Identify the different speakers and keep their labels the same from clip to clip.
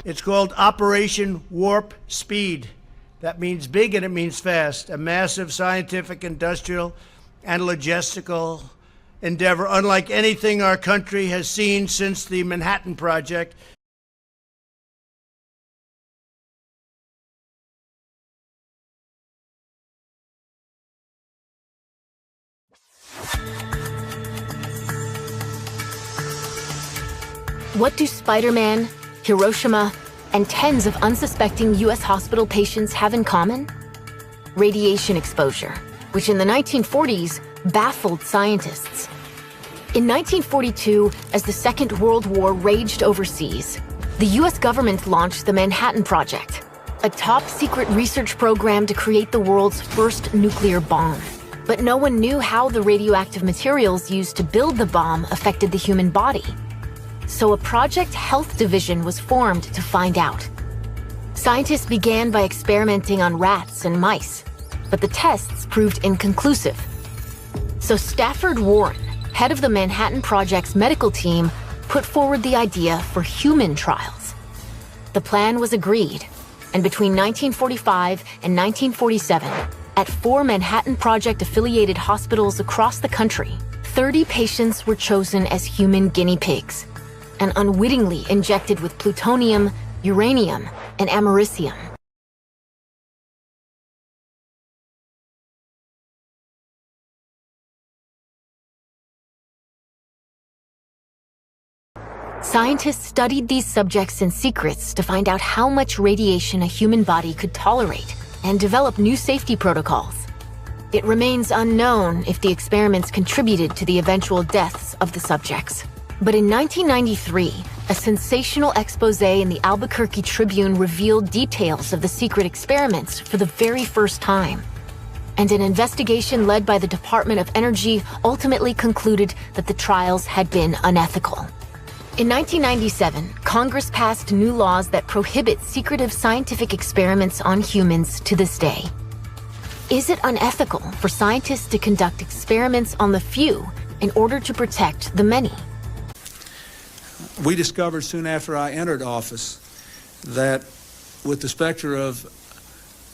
Speaker 1: It's called Operation Warp Speed. That means big and it means fast. A massive scientific, industrial, and logistical endeavor unlike anything our country has seen since the Manhattan Project.
Speaker 2: What do Spider-Man, Hiroshima, and tens of unsuspecting U.S. hospital patients have in common? Radiation exposure, which in the 1940s baffled scientists. In 1942, as the Second World War raged overseas, the U.S. government launched the Manhattan Project, a top-secret research program to create the world's first nuclear bomb. But no one knew how the radioactive materials used to build the bomb affected the human body. So a Project Health Division was formed to find out. Scientists began by experimenting on rats and mice, but the tests proved inconclusive. So Stafford Warren, head of the Manhattan Project's medical team, put forward the idea for human trials. The plan was agreed, and between 1945 and 1947, at 4 Manhattan Project-affiliated hospitals across the country, 30 patients were chosen as human guinea pigs and unwittingly injected with plutonium, uranium, and americium. Scientists studied these subjects in secrets to find out how much radiation a human body could tolerate and develop new safety protocols. It remains unknown if the experiments contributed to the eventual deaths of the subjects. But in 1993, a sensational expose in the Albuquerque Tribune revealed details of the secret experiments for the very first time. And an investigation led by the Department of Energy ultimately concluded that the trials had been unethical. In 1997, Congress passed new laws that prohibit secretive scientific experiments on humans to this day. Is it unethical for scientists to conduct experiments on the few in order to protect the many?
Speaker 3: We discovered soon after I entered office that with the specter of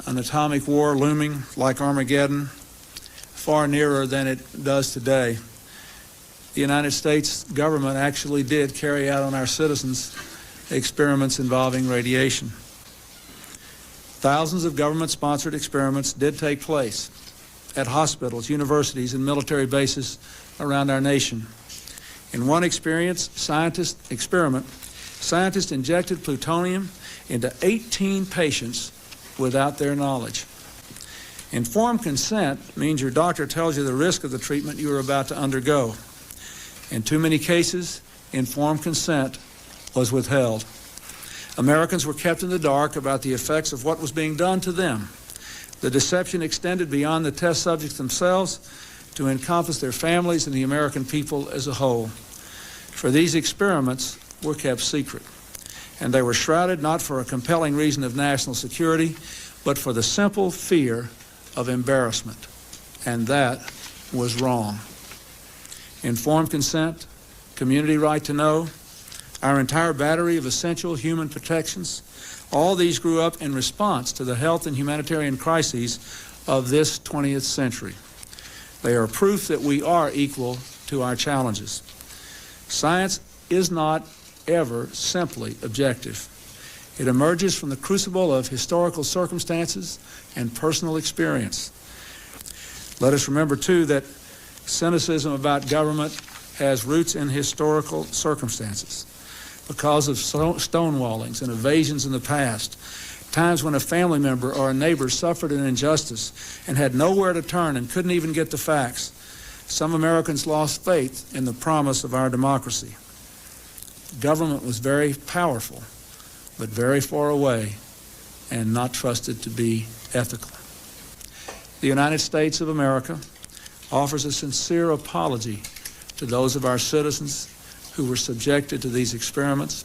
Speaker 3: an atomic war looming like Armageddon, far nearer than it does today, the United States government actually did carry out on our citizens experiments involving radiation. Thousands of government-sponsored experiments did take place at hospitals, universities, and military bases around our nation. In one scientist injected plutonium into 18 patients without their knowledge. Informed consent means your doctor tells you the risk of the treatment you are about to undergo. In too many cases, informed consent was withheld. Americans were kept in the dark about the effects of what was being done to them. The deception extended beyond the test subjects themselves to encompass their families and the American people as a whole. For these experiments were kept secret, and they were shrouded not for a compelling reason of national security, but for the simple fear of embarrassment, and that was wrong. Informed consent, community right to know, our entire battery of essential human protections, all these grew up in response to the health and humanitarian crises of this 20th century. They are proof that we are equal to our challenges. Science is not ever simply objective. It emerges from the crucible of historical circumstances and personal experience. Let us remember, too, that cynicism about government has roots in historical circumstances. Because of stonewallings and evasions in the past, times when a family member or a neighbor suffered an injustice and had nowhere to turn and couldn't even get the facts, some Americans lost faith in the promise of our democracy. Government was very powerful, but very far away and not trusted to be ethical. The United States of America offers a sincere apology to those of our citizens who were subjected to these experiments,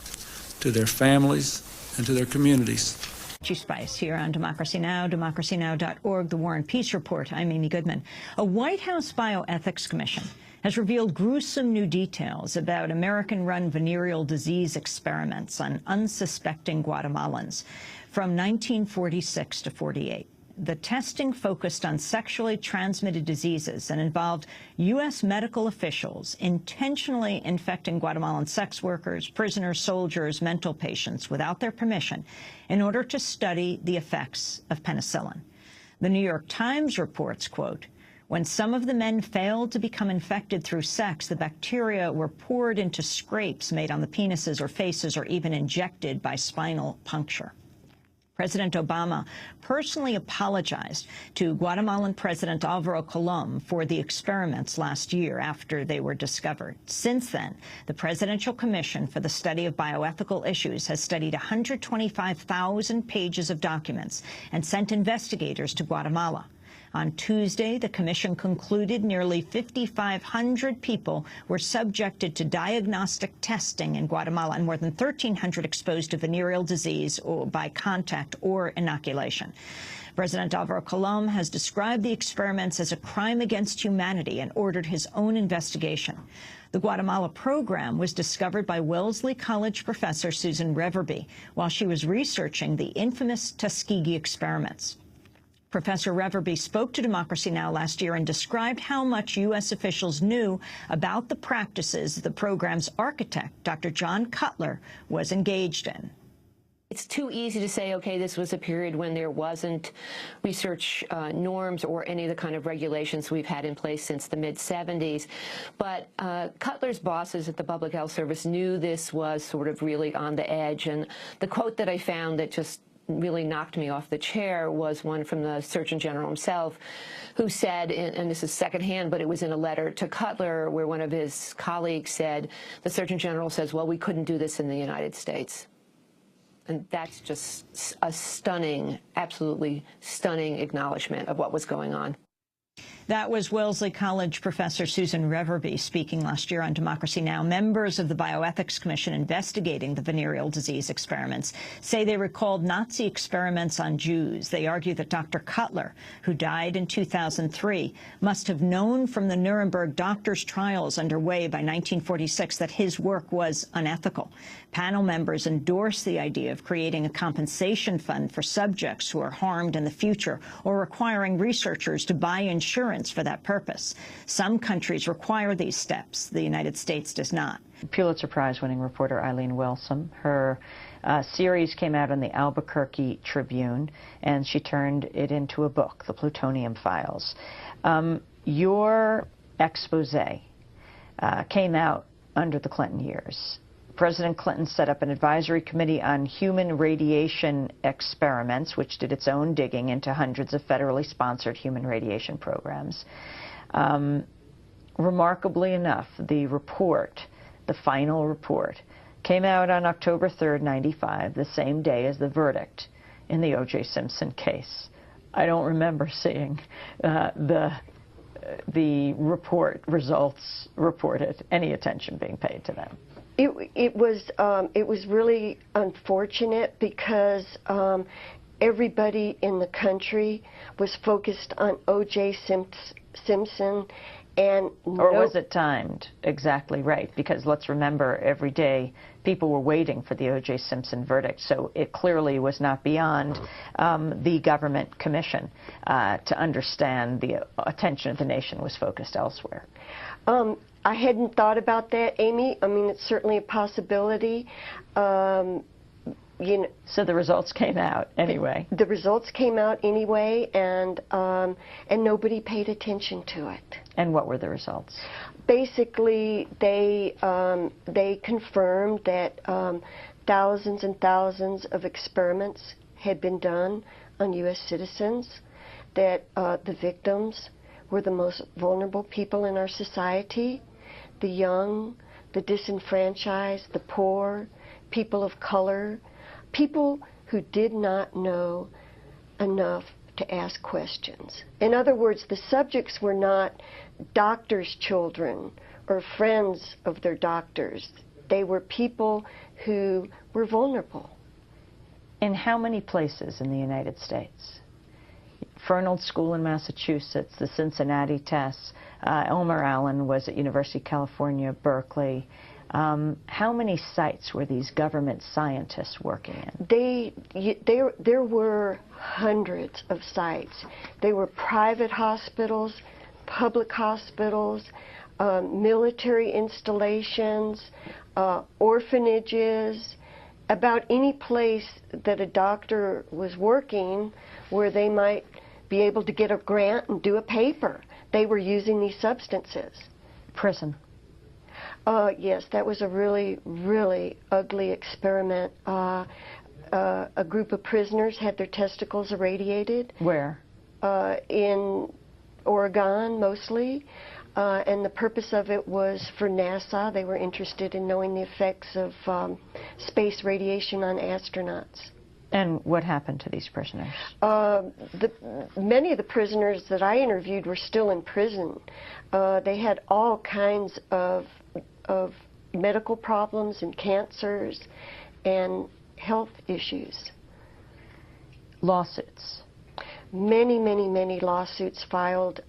Speaker 3: to their families, and to their communities.
Speaker 4: Spice here on Democracy Now!, democracynow.org, The War and Peace Report. I'm Amy Goodman. A White House bioethics commission has revealed gruesome new details about American-run venereal disease experiments on unsuspecting Guatemalans from 1946 to 48. The testing focused on sexually transmitted diseases and involved U.S. medical officials intentionally infecting Guatemalan sex workers, prisoners, soldiers, mental patients without their permission in order to study the effects of penicillin. The New York Times reports, quote, "When some of the men failed to become infected through sex, the bacteria were poured into scrapes made on the penises or faces or even injected by spinal puncture." President Obama personally apologized to Guatemalan President Alvaro Colom for the experiments last year after they were discovered. Since then, the Presidential Commission for the Study of Bioethical Issues has studied 125,000 pages of documents and sent investigators to Guatemala. On Tuesday, the commission concluded nearly 5,500 people were subjected to diagnostic testing in Guatemala and more than 1,300 exposed to venereal disease or by contact or inoculation. President Alvaro Colom has described the experiments as a crime against humanity and ordered his own investigation. The Guatemala program was discovered by Wellesley College professor Susan Reverby while she was researching the infamous Tuskegee experiments. Professor Reverby spoke to Democracy Now! Last year and described how much U.S. officials knew about the practices the program's architect, Dr. John Cutler, was engaged in.
Speaker 5: It's too easy to say, okay, this was a period when there wasn't research norms or any of the kind of regulations we've had in place since the mid-'70s. But Cutler's bosses at the Public Health Service knew this was sort of really on the edge. And the quote that I found that just really knocked me off the chair was one from the Surgeon General himself, who said, and this is secondhand, but it was in a letter to Cutler, where one of his colleagues said, the Surgeon General says, well, we couldn't do this in the United States. And that's just a stunning, absolutely stunning acknowledgement of what was going on.
Speaker 4: That was Wellesley College professor Susan Reverby speaking last year on Democracy Now! Members of the Bioethics Commission investigating the venereal disease experiments say they recalled Nazi experiments on Jews. They argue that Dr. Cutler, who died in 2003, must have known from the Nuremberg doctors' trials underway by 1946 that his work was unethical. Panel members endorsed the idea of creating a compensation fund for subjects who are harmed in the future or requiring researchers to buy insurance for that purpose. Some countries require these steps. The United States does not.
Speaker 6: Pulitzer Prize-winning reporter Eileen Wilson, her series came out in the Albuquerque Tribune, and she turned it into a book, The Plutonium Files. Your expose came out under the Clinton years. President Clinton set up an advisory committee on human radiation experiments, which did its own digging into hundreds of federally sponsored human radiation programs. Remarkably enough, the report, the final report, came out on October 3rd, 95, the same day as the verdict in the O.J. Simpson case. I don't remember seeing the report results reported, any attention being paid to them.
Speaker 7: It was really unfortunate because everybody in the country was focused on O.J. Simpson, and
Speaker 6: or was it timed exactly right? Because let's remember, every day people were waiting for the O.J. Simpson verdict, so it clearly was not beyond the government commission to understand the attention of the nation was focused elsewhere.
Speaker 7: I hadn't thought about that, Amy. I mean, it's certainly a possibility. You know,
Speaker 6: so the results came out anyway.
Speaker 7: The results came out anyway, and nobody paid attention to it.
Speaker 6: And what were the results?
Speaker 7: Basically, they confirmed that thousands and thousands of experiments had been done on U.S. citizens, that the victims were the most vulnerable people in our society, the young, the disenfranchised, the poor, people of color, people who did not know enough to ask questions. In other words, the subjects were not doctors' children or friends of their doctors. They were people who were vulnerable.
Speaker 6: In how many places in the United States? Fernald School in Massachusetts, the Cincinnati tests. Elmer Allen was at University of California, Berkeley. How many sites were these government scientists working in?
Speaker 7: There were hundreds of sites. They were private hospitals, public hospitals, military installations, orphanages, about any place that a doctor was working where they might be able to get a grant and do a paper. They were using these substances.
Speaker 6: Prison.
Speaker 7: Yes, that was a really, really ugly experiment. A group of prisoners had their testicles irradiated.
Speaker 6: Where?
Speaker 7: In Oregon, mostly. And the purpose of it was for NASA. They were interested in knowing the effects of space radiation on astronauts.
Speaker 6: And what happened to these prisoners?
Speaker 7: Many of the prisoners that I interviewed were still in prison. They had all kinds of medical problems and cancers and health issues.
Speaker 6: Lawsuits.
Speaker 7: Many, many, many lawsuits filed.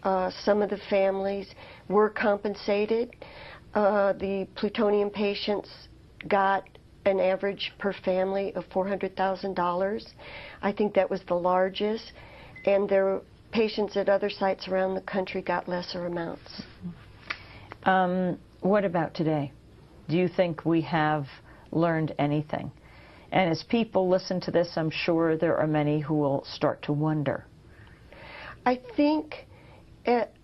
Speaker 7: Some of the families were compensated. The plutonium patients got an average per family of $400,000. I think that was the largest. And their patients at other sites around the country got lesser amounts.
Speaker 6: What about today? Do you think we have learned anything? And as people listen to this, I'm sure there are many who will start to wonder.
Speaker 7: I think that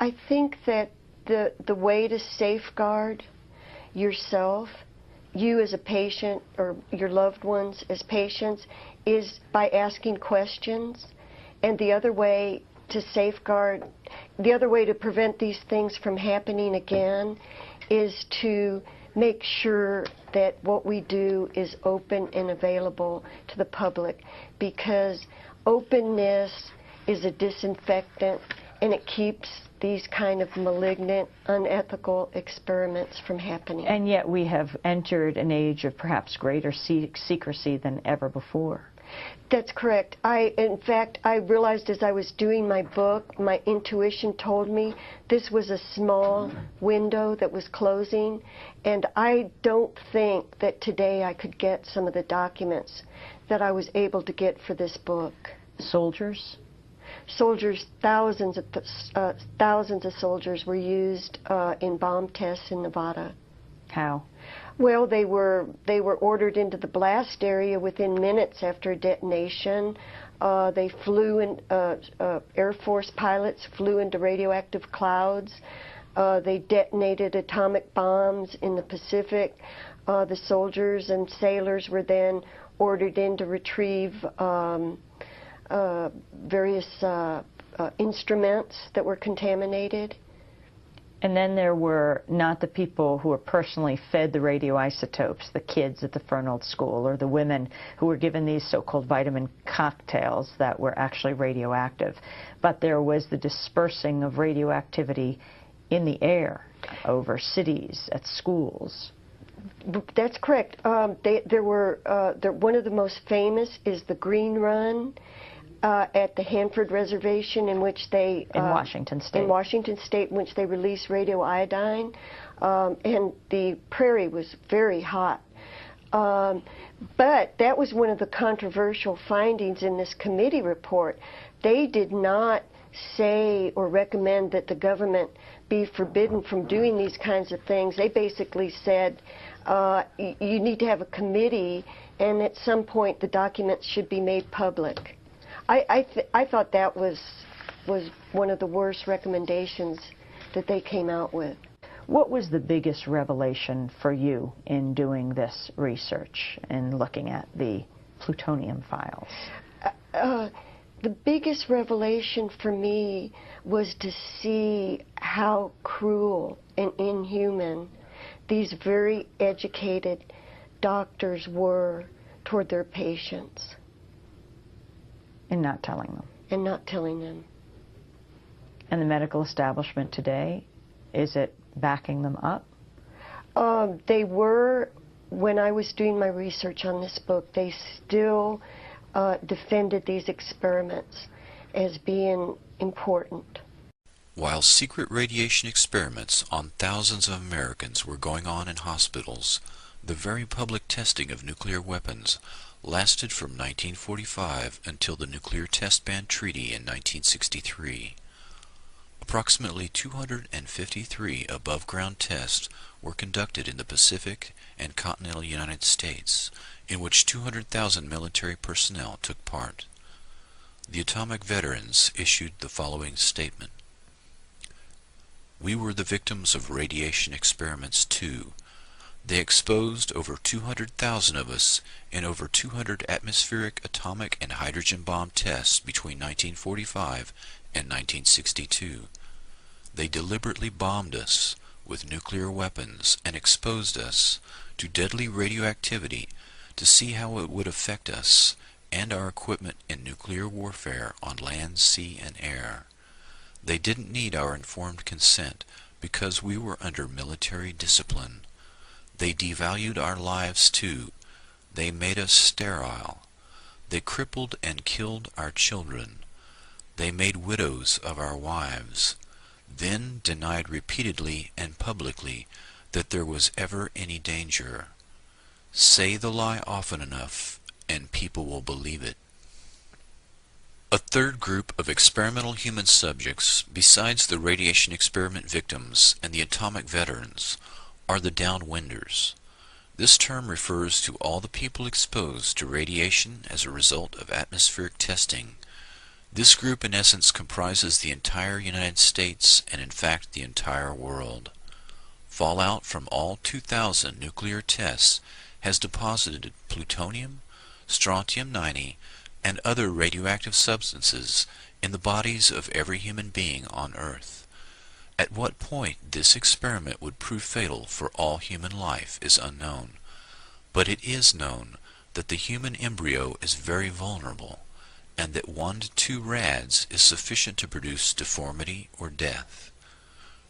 Speaker 7: the way to safeguard yourself, you as a patient or your loved ones as patients, is by asking questions. And the other way to prevent these things from happening again is to make sure that what we do is open and available to the public, because openness is a disinfectant and it keeps these kind of malignant, unethical experiments from happening.
Speaker 6: And yet we have entered an age of perhaps greater secrecy than ever before.
Speaker 7: That's correct. In fact, I realized as I was doing my book, my intuition told me this was a small window that was closing, and I don't think that today I could get some of the documents that I was able to get for this book.
Speaker 6: Soldiers?
Speaker 7: Soldiers, thousands of soldiers were used in bomb tests in Nevada.
Speaker 6: How?
Speaker 7: Well, they were ordered into the blast area within minutes after a detonation. They flew in, Air Force pilots flew into radioactive clouds. They detonated atomic bombs in the Pacific. The soldiers and sailors were then ordered in to retrieve various instruments that were contaminated.
Speaker 6: And then there were not the people who were personally fed the radioisotopes, the kids at the Fernald School, or the women who were given these so-called vitamin cocktails that were actually radioactive. But there was the dispersing of radioactivity in the air over cities, at schools.
Speaker 7: That's correct. One of the most famous is the Green Run at the Hanford Reservation, in which they
Speaker 6: in Washington State.
Speaker 7: In Washington State, in which they released radioiodine, and the prairie was very hot. But that was one of the controversial findings in this committee report. They did not say or recommend that the government be forbidden from doing these kinds of things. They basically said you need to have a committee, and at some point the documents should be made public. I thought that was one of the worst recommendations that they came out with.
Speaker 6: What was the biggest revelation for you in doing this research and looking at the plutonium files?
Speaker 7: The biggest revelation for me was to see how cruel and inhuman these very educated doctors were toward their patients.
Speaker 6: And not telling them.
Speaker 7: And not telling them.
Speaker 6: And the medical establishment today, is it backing them up?
Speaker 7: They were, when I was doing my research on this book, they still defended these experiments. as being important.
Speaker 8: While secret radiation experiments on thousands of Americans were going on in hospitals, the very public testing of nuclear weapons lasted from 1945 until the Nuclear Test Ban Treaty in 1963. Approximately 253 above-ground tests were conducted in the Pacific and continental United States, in which 200,000 military personnel took part. The atomic veterans issued the following statement. We were the victims of radiation experiments too. They exposed over 200,000 of us in over 200 atmospheric atomic and hydrogen bomb tests between 1945 and 1962. They deliberately bombed us with nuclear weapons and exposed us to deadly radioactivity to see how it would affect us and our equipment in nuclear warfare on land, sea, and air. They didn't need our informed consent because we were under military discipline. They devalued our lives too. They made us sterile. They crippled and killed our children. They made widows of our wives, then denied repeatedly and publicly that there was ever any danger. Say the lie often enough, and people will believe it. A third group of experimental human subjects, besides the radiation experiment victims and the atomic veterans, are the downwinders. This term refers to all the people exposed to radiation as a result of atmospheric testing. This group in essence comprises the entire United States and in fact the entire world. Fallout from all 2,000 nuclear tests has deposited plutonium, strontium-90, and other radioactive substances in the bodies of every human being on Earth. At what point this experiment would prove fatal for all human life is unknown, but it is known that the human embryo is very vulnerable, and that 1 to 2 rads is sufficient to produce deformity or death.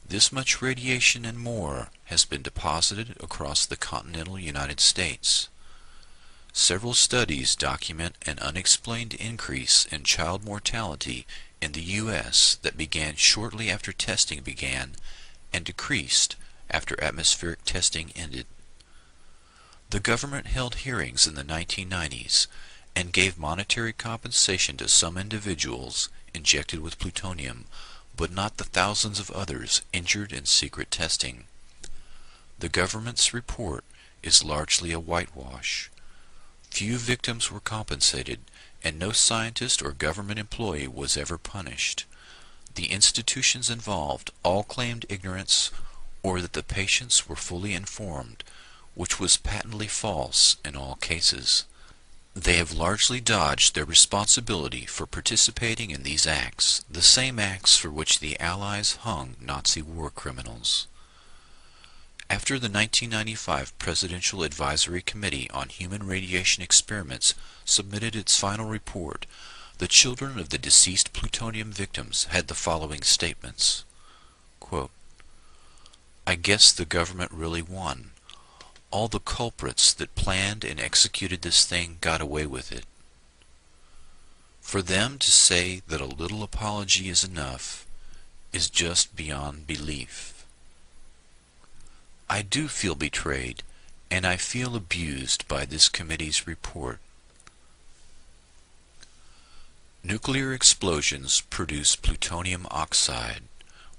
Speaker 8: This much radiation and more has been deposited across the continental United States. Several studies document an unexplained increase in child mortality in the U.S. that began shortly after testing began and decreased after atmospheric testing ended. The government held hearings in the 1990s and gave monetary compensation to some individuals injected with plutonium, but not the thousands of others injured in secret testing. The government's report is largely a whitewash. Few victims were compensated, and no scientist or government employee was ever punished. The institutions involved all claimed ignorance or that the patients were fully informed, which was patently false in all cases. They have largely dodged their responsibility for participating in these acts, the same acts for which the Allies hung Nazi war criminals. After the 1995 Presidential Advisory Committee on Human Radiation Experiments submitted its final report, the children of the deceased plutonium victims had the following statements. Quote, I guess the government really won. All the culprits that planned and executed this thing got away with it. For them to say that a little apology is enough is just beyond belief. I do feel betrayed, and I feel abused by this committee's report. Nuclear explosions produce plutonium oxide,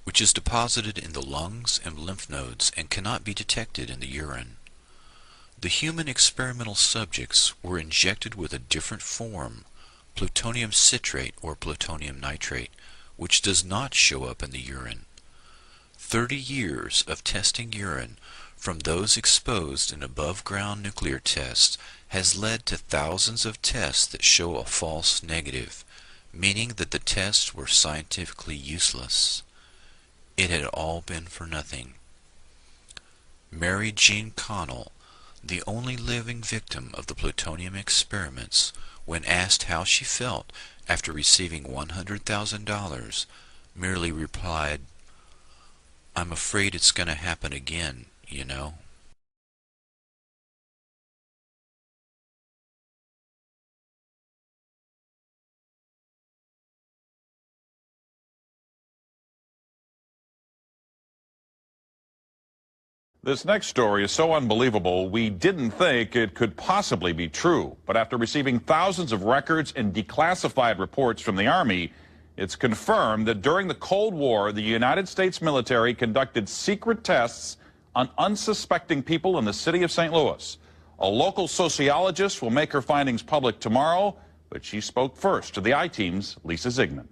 Speaker 8: which is deposited in the lungs and lymph nodes and cannot be detected in the urine. The human experimental subjects were injected with a different form, plutonium citrate or plutonium nitrate, which does not show up in the urine. 30 years of testing urine from those exposed in above-ground nuclear tests has led to thousands of tests that show a false negative, meaning that the tests were scientifically useless. It had all been for nothing. Mary Jean Connell, the only living victim of the plutonium experiments, when asked how she felt after receiving $100,000, merely replied, I'm afraid it's going to happen again, you know.
Speaker 9: This next story is so unbelievable, we didn't think it could possibly be true. But after receiving thousands of records and declassified reports from the Army, it's confirmed that during the Cold War, the United States military conducted secret tests on unsuspecting people in the city of St. Louis. A local sociologist will make her findings public tomorrow, but she spoke first to the I-Team's Lisa Zigman.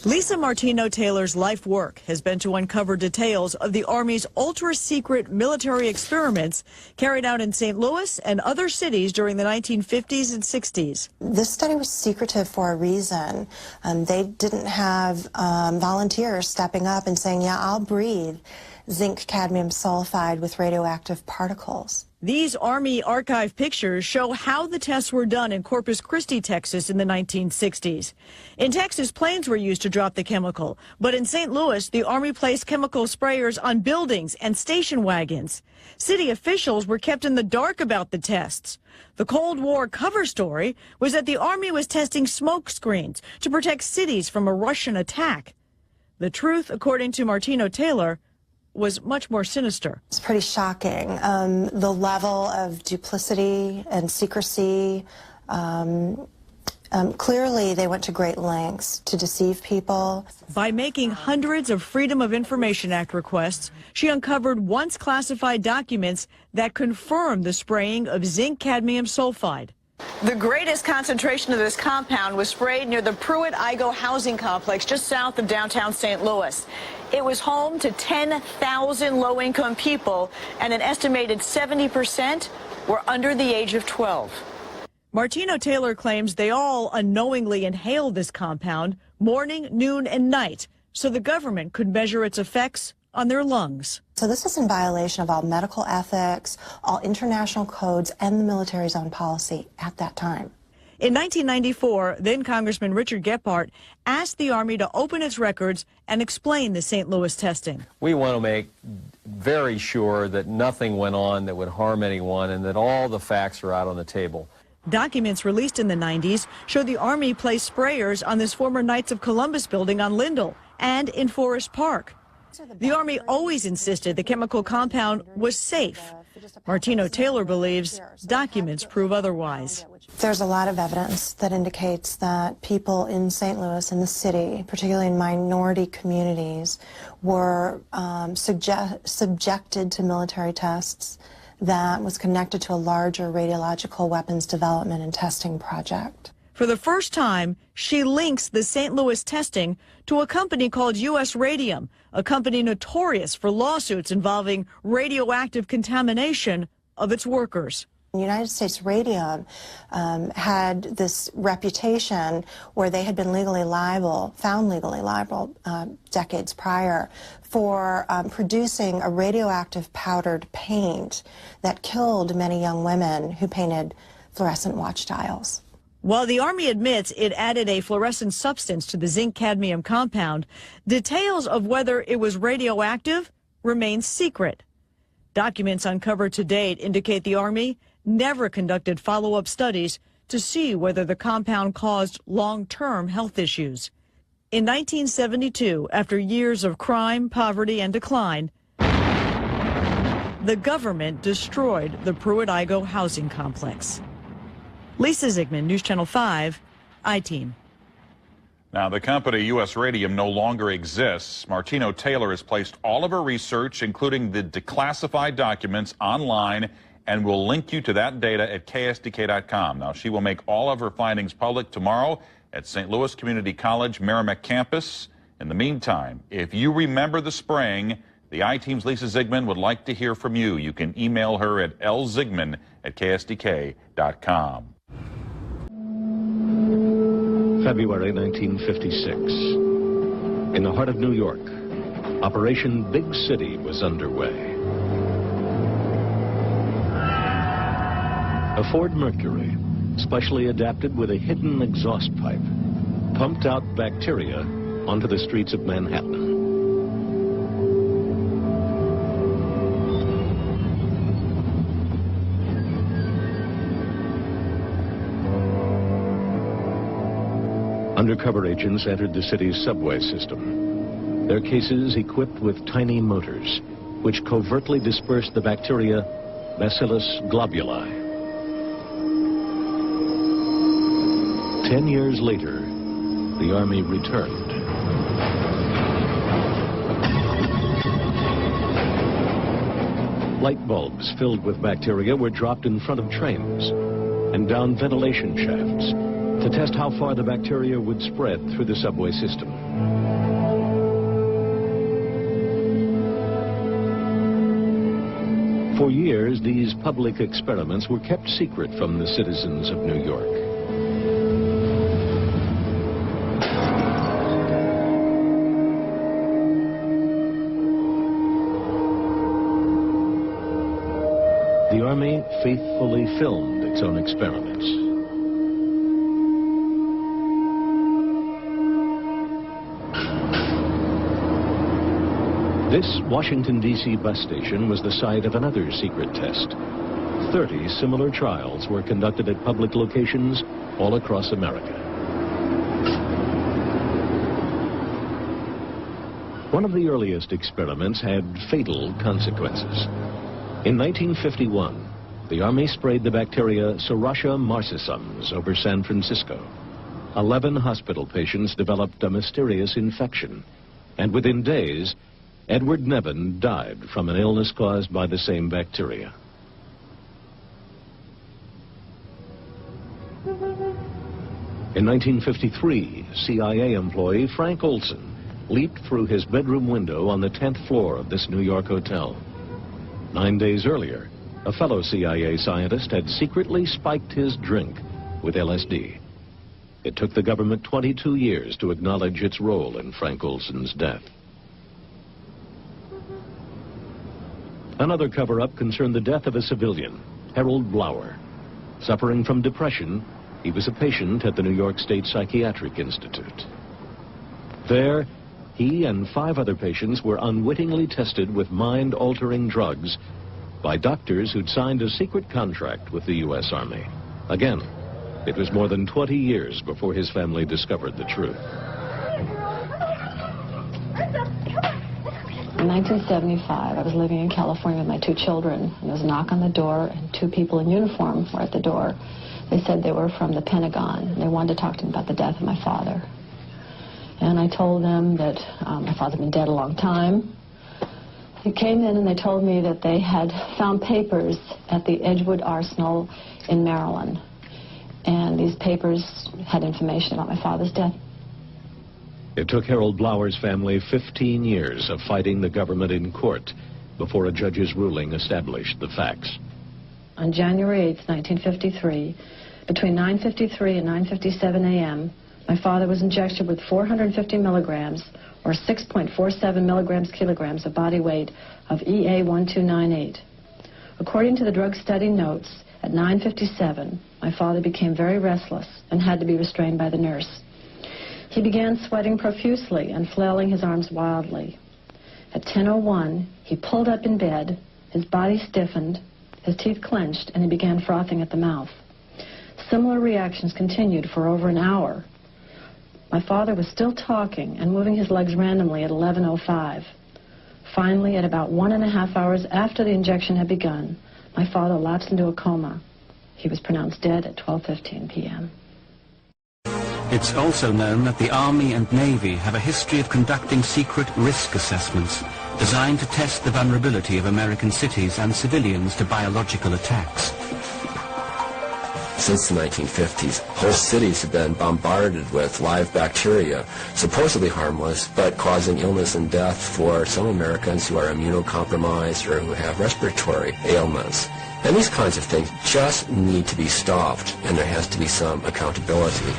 Speaker 10: Lisa Martino-Taylor's life work has been to uncover details of the Army's ultra-secret military experiments carried out in St. Louis and other cities during the 1950s and 60s.
Speaker 11: This study was secretive for a reason. They didn't have volunteers stepping up and saying, yeah, I'll breathe zinc cadmium sulfide with radioactive particles.
Speaker 10: These Army archive pictures show how the tests were done in Corpus Christi, Texas in the 1960s. In Texas, planes were used to drop the chemical, but in St. Louis, the Army placed chemical sprayers on buildings and station wagons. City officials were kept in the dark about the tests. The Cold War cover story was that the Army was testing smoke screens to protect cities from a Russian attack. The truth, according to Martino-Taylor, was much more sinister.
Speaker 11: It's pretty shocking. The level of duplicity and secrecy, clearly they went to great lengths to deceive people.
Speaker 10: By making hundreds of Freedom of Information Act requests, she uncovered once classified documents that confirm the spraying of zinc cadmium sulfide. The greatest concentration of this compound was sprayed near the Pruitt-Igoe housing complex just south of downtown St. Louis. It was home to 10,000 low-income people, and an estimated 70% were under the age of 12. Martino-Taylor claims they all unknowingly inhaled this compound morning, noon, and night so the government could measure its effects on their lungs.
Speaker 11: So this is in violation of all medical ethics, all international codes, and the military's own policy at that time.
Speaker 10: In 1994, then Congressman Richard Gephardt asked the Army to open its records and explain the St. Louis testing.
Speaker 12: We want to make very sure that nothing went on that would harm anyone and that all the facts are out on the table.
Speaker 10: Documents released in the 90s show the Army placed sprayers on this former Knights of Columbus building on Lindell and in Forest Park. The Army always insisted the chemical compound was safe. Martino-Taylor believes documents prove otherwise.
Speaker 11: There's a lot of evidence that indicates that people in St. Louis, in the city, particularly in minority communities, were subjected to military tests that was connected to a larger radiological weapons development and testing project.
Speaker 10: For the first time, she links the St. Louis testing to a company called U.S. Radium, a company notorious for lawsuits involving radioactive contamination of its workers.
Speaker 11: United States Radium had this reputation where they had been found legally liable decades prior for producing a radioactive powdered paint that killed many young women who painted fluorescent watch dials.
Speaker 10: While the Army admits it added a fluorescent substance to the zinc-cadmium compound, details of whether it was radioactive remain secret. Documents uncovered to date indicate the Army never conducted follow-up studies to see whether the compound caused long-term health issues. In 1972, after years of crime, poverty, and decline, the government destroyed the Pruitt-Igoe housing complex. Lisa Zigman, News Channel 5, I-Team.
Speaker 9: Now, the company U.S. Radium no longer exists. Martino-Taylor has placed all of her research, including the declassified documents, online, and will link you to that data at ksdk.com. Now, she will make all of her findings public tomorrow at St. Louis Community College Merrimack campus. In the meantime, if you remember the spraying, the I-Team's Lisa Zigman would like to hear from you. You can email her at lzigman@ksdk.com.
Speaker 13: February 1956. In the heart of New York, Operation Big City was underway. A Ford Mercury, specially adapted with a hidden exhaust pipe, pumped out bacteria onto the streets of Manhattan. Undercover agents entered the city's subway system, their cases equipped with tiny motors which covertly dispersed the bacteria Bacillus globuli. 10 years later, the Army returned. Light bulbs filled with bacteria were dropped in front of trains and down ventilation shafts to test how far the bacteria would spread through the subway system. For years, these public experiments were kept secret from the citizens of New York. The Army faithfully filmed its own experiments. This Washington, D.C. bus station was the site of another secret test. 30 similar trials were conducted at public locations all across America. One of the earliest experiments had fatal consequences. In 1951, the Army sprayed the bacteria Serratia marcescens over San Francisco. 11 hospital patients developed a mysterious infection, and within days, Edward Nevin died from an illness caused by the same bacteria. In 1953, CIA employee Frank Olson leaped through his bedroom window on the 10th floor of this New York hotel. 9 days earlier, a fellow CIA scientist had secretly spiked his drink with LSD. It took the government 22 years to acknowledge its role in Frank Olson's death. Another cover-up concerned the death of a civilian, Harold Blower. Suffering from depression, he was a patient at the New York State Psychiatric Institute. There, he and 5 other patients were unwittingly tested with mind-altering drugs by doctors who'd signed a secret contract with the U.S. Army. Again, it was more than 20 years before his family discovered the truth.
Speaker 14: In 1975, I was living in California with my 2 children, and there was a knock on the door, and 2 people in uniform were at the door. They said they were from the Pentagon, and they wanted to talk to me about the death of my father. And I told them that my father had been dead a long time. They came in and they told me that they had found papers at the Edgewood Arsenal in Maryland. And these papers had information about my father's death.
Speaker 13: It took Harold Blower's family 15 years of fighting the government in court before a judge's ruling established the facts.
Speaker 14: On January 8, 1953, between 9:53 and 9:57 a.m., my father was injected with 450 milligrams, or 6.47 milligrams kilograms of body weight of EA1298. According to the drug study notes, at 9:57, my father became very restless and had to be restrained by the nurse. He began sweating profusely and flailing his arms wildly. At 10:01, he pulled up in bed, his body stiffened, his teeth clenched, and he began frothing at the mouth. Similar reactions continued for over an hour. My father was still talking and moving his legs randomly at 11:05. Finally, at about 1.5 hours after the injection had begun, my father lapsed into a coma. He was pronounced dead at 12:15 p.m.
Speaker 15: It's also known that the Army and Navy have a history of conducting secret risk assessments designed to test the vulnerability of American cities and civilians to biological attacks.
Speaker 16: Since the 1950s, whole cities have been bombarded with live bacteria, supposedly harmless, but causing illness and death for some Americans who are immunocompromised or who have respiratory ailments. And these kinds of things just need to be stopped, and there has to be some accountability.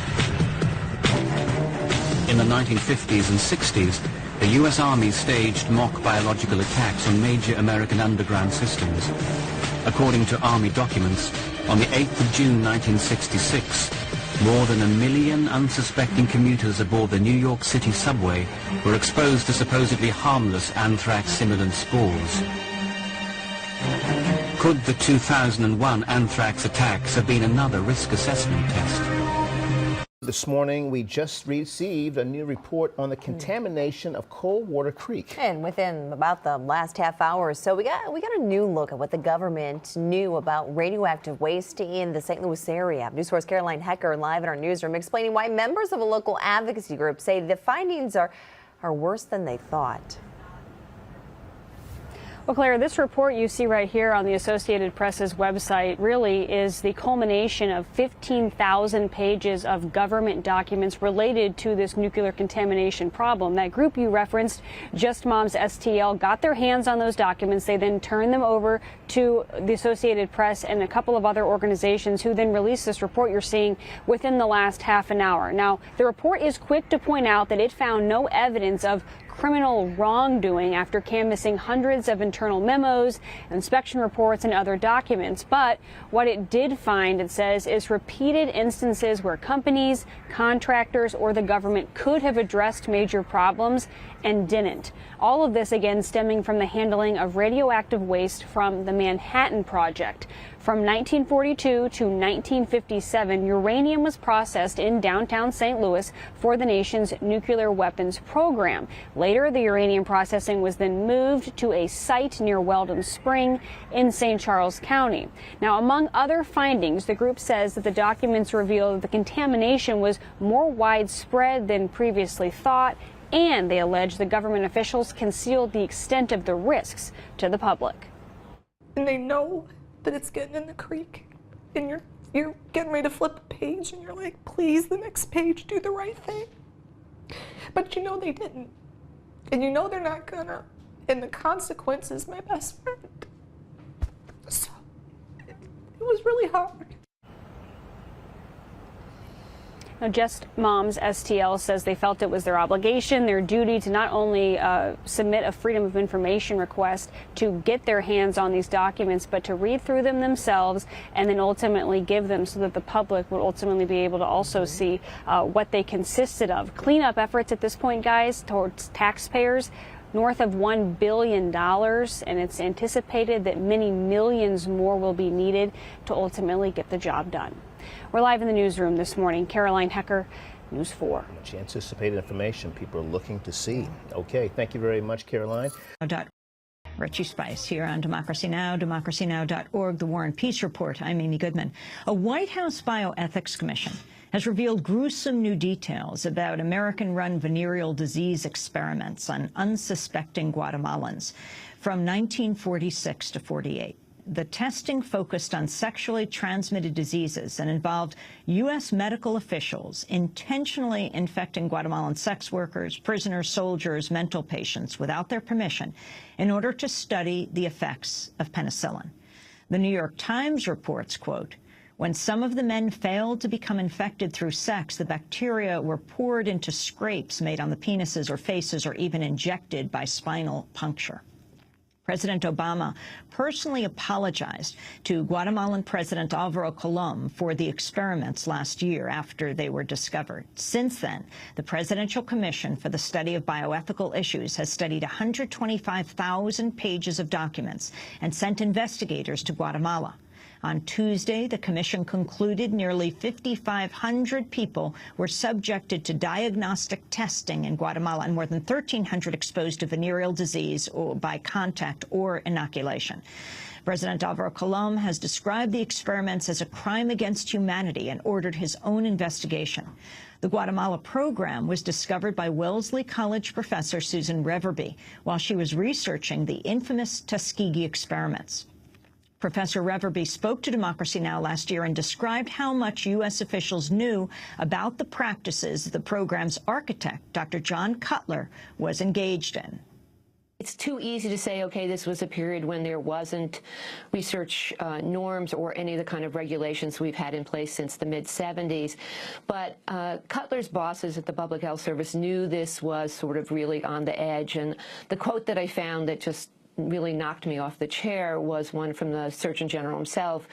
Speaker 15: In the 1950s and 60s, the U.S. Army staged mock biological attacks on major American underground systems. According to Army documents, on the 8th of June 1966, more than 1 million unsuspecting commuters aboard the New York City subway were exposed to supposedly harmless anthrax simulant spores. Could the 2001 anthrax attacks have been another risk assessment test?
Speaker 17: This morning, we just received a new report on the contamination of Coldwater Creek.
Speaker 18: And within about the last half hour or so, we got a new look at what the government knew about radioactive waste in the St. Louis area. News Source Caroline Hecker live in our newsroom explaining why members of a local advocacy group say the findings are worse than they thought.
Speaker 19: Well, Claire, this report you see right here on the Associated Press's website really is the culmination of 15,000 pages of government documents related to this nuclear contamination problem. That group you referenced, Just Moms STL, got their hands on those documents. They then turned them over to the Associated Press and a couple of other organizations who then released this report you're seeing within the last half an hour. Now, the report is quick to point out that it found no evidence of criminal wrongdoing after canvassing hundreds of internal memos, inspection reports, and other documents. But what it did find, it says, is repeated instances where companies, contractors, or the government could have addressed major problems and didn't. All of this, again, stemming from the handling of radioactive waste from the Manhattan Project. From 1942 to 1957, uranium was processed in downtown St. Louis for the nation's nuclear weapons program. Later, the uranium processing was then moved to a site near Weldon Spring in St. Charles County. Now, among other findings, the group says that the documents reveal that the contamination was more widespread than previously thought, and they allege the government officials concealed the extent of the risks to the public.
Speaker 20: And they know that it's getting in the creek, and you're getting ready to flip a page, and you're like, please, the next page, do the right thing. But you know they didn't, and you know they're not gonna, and the consequence is my best friend. So it was really hard.
Speaker 19: Now, Just Moms STL says they felt it was their obligation, their duty to not only submit a Freedom of Information request to get their hands on these documents, but to read through them themselves and then ultimately give them so that the public would ultimately be able to also see what they consisted of. Cleanup efforts at this point, guys, towards taxpayers, north of $1 billion, and it's anticipated that many millions more will be needed to ultimately get the job done. We're live in the newsroom this morning. Caroline Hecker, News 4.
Speaker 17: Much anticipated information people are looking to see. Okay, thank you very much, Caroline.
Speaker 4: Richie Spice here on Democracy Now!, democracynow.org, The War and Peace Report. I'm Amy Goodman. A White House bioethics commission has revealed gruesome new details about American-run venereal disease experiments on unsuspecting Guatemalans from 1946 to 48. The testing focused on sexually transmitted diseases and involved U.S. medical officials intentionally infecting Guatemalan sex workers, prisoners, soldiers, mental patients without their permission in order to study the effects of penicillin. The New York Times reports, quote, when some of the men failed to become infected through sex, the bacteria were poured into scrapes made on the penises or faces or even injected by spinal puncture. President Obama personally apologized to Guatemalan President Alvaro Colom for the experiments last year after they were discovered. Since then, the Presidential Commission for the Study of Bioethical Issues has studied 125,000 pages of documents and sent investigators to Guatemala. On Tuesday, the commission concluded nearly 5,500 people were subjected to diagnostic testing in Guatemala and more than 1,300 exposed to venereal disease or by contact or inoculation. President Alvaro Colom has described the experiments as a crime against humanity and ordered his own investigation. The Guatemala program was discovered by Wellesley College professor Susan Reverby while she was researching the infamous Tuskegee experiments. Professor Reverby spoke to Democracy Now! Last year and described how much U.S. officials knew about the practices the program's architect, Dr. John Cutler, was engaged in.
Speaker 5: It's too easy to say, okay, this was a period when there wasn't research norms or any of the kind of regulations we've had in place since the mid-'70s. But Cutler's bosses at the Public Health Service knew this was sort of really on the edge. And the quote that I found that just really knocked me off the chair was one from the Surgeon General himself,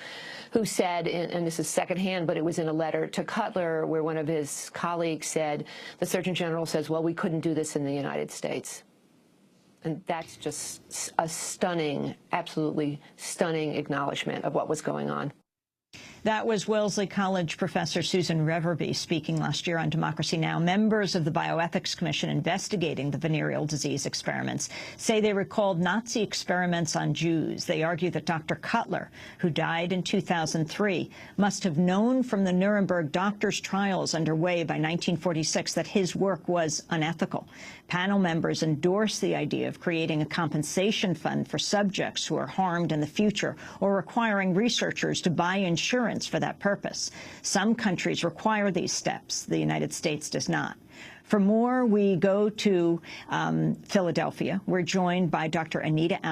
Speaker 5: who said, and this is secondhand, but it was in a letter to Cutler where one of his colleagues said, the Surgeon General says, well, we couldn't do this in the United States. And that's just a stunning, absolutely stunning acknowledgement of what was going on.
Speaker 4: That was Wellesley College professor Susan Reverby speaking last year on Democracy Now! Members of the Bioethics Commission investigating the venereal disease experiments say they recalled Nazi experiments on Jews. They argue that Dr. Cutler, who died in 2003, must have known from the Nuremberg doctors' trials underway by 1946 that his work was unethical. Panel members endorse the idea of creating a compensation fund for subjects who are harmed in the future or requiring researchers to buy insurance for that purpose. Some countries require these steps. The United States does not. For more, we go to Philadelphia. We're joined by Dr. Anita